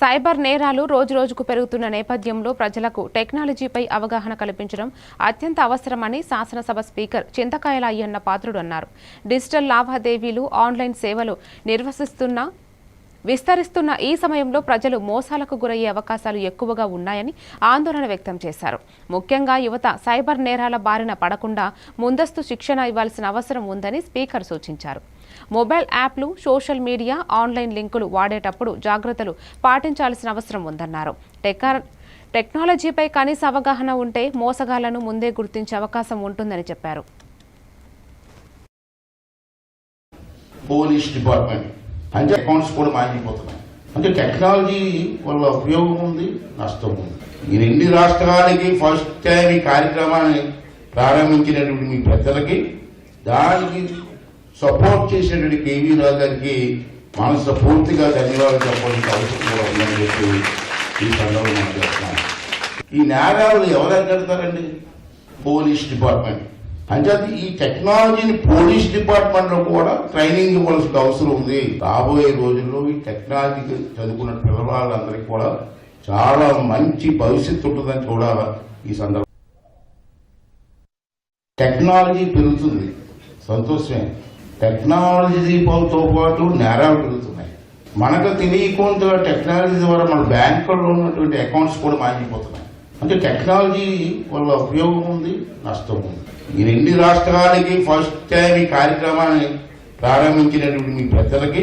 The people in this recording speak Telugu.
సైబర్ నేరాలు రోజురోజుకు పెరుగుతున్న నేపథ్యంలో ప్రజలకు టెక్నాలజీపై అవగాహన కల్పించడం అత్యంత అవసరమని శాసనసభ స్పీకర్ చింతకాయల అయ్యన్న పాత్రుడు అన్నారు. డిజిటల్ లావాదేవీలు, ఆన్లైన్ సేవలు విస్తరిస్తున్న ఈ సమయంలో ప్రజలు మోసాలకు గురయ్యే అవకాశాలు ఎక్కువగా ఉన్నాయని ఆందోళన వ్యక్తం చేశారు. ముఖ్యంగా యువత సైబర్ నేరాల బారిన పడకుండా ముందస్తు శిక్షణ ఇవ్వాల్సిన అవసరం ఉందని స్పీకర్ సూచించారు. మొబైల్ యాప్లు, సోషల్ మీడియా, ఆన్లైన్ లింకులు వాడేటప్పుడు జాగ్రత్తలు పాటించాల్సిన అవసరం ఉందన్నారు. టెక్నాలజీపై కనీస అవగాహన ఉంటే మోసగాళ్లను ముందే గుర్తించే అవకాశం ఉంటుందని చెప్పారు. పోలీస్ డిపార్ట్మెంట్ అంటే అకౌంట్స్ కూడా మారిపోతున్నాయి. అంటే టెక్నాలజీ వల్ల ఉపయోగం ఉంది, నష్టం ఉంది. ఈ రెండు రాష్ట్రాలకి ఫస్ట్ టైం ఈ కార్యక్రమాన్ని ప్రారంభించినటువంటి మీ పెద్దలకి, దానికి సపోర్ట్ చేసినటువంటి కేవీ రావు గారికి మనస్ఫూర్తిగా ధన్యవాదాలు చెప్పాల్సిన అవసరం కూడా ఉందని చెప్పి ఈ సందర్భంగా చేస్తున్నాను. ఈ నేరాలు ఎవరు ఎక్కడతారండి? Police department. అంటే ఈ టెక్నాలజీని పోలీస్ డిపార్ట్మెంట్ లో కూడా ట్రైనింగ్ ఇవ్వాల్సిన అవసరం ఉంది. రాబోయే రోజుల్లో ఈ టెక్నాలజీ చదువుకున్న పిల్లవాళ్ళందరికీ కూడా చాలా మంచి భవిష్యత్తు ఉంటుందని చూడాలి. ఈ సందర్భం టెక్నాలజీ పెరుగుతుంది, సంతోషమే. టెక్నాలజీతో పాటు నేరాలు పెరుగుతున్నాయి. మనకు తెలియకుండా టెక్నాలజీ ద్వారా మన బ్యాంకుల్లో ఉన్నటువంటి అకౌంట్స్ కూడా మారిపోతున్నాయి. అంటే టెక్నాలజీ వల్ల ఉపయోగం ఉంది, నష్టం ఉంది. ఈ రెండు రాష్ట్రాలకి ఫస్ట్ టైం ఈ కార్యక్రమాన్ని ప్రారంభించినటువంటి మీ పెద్దలకి,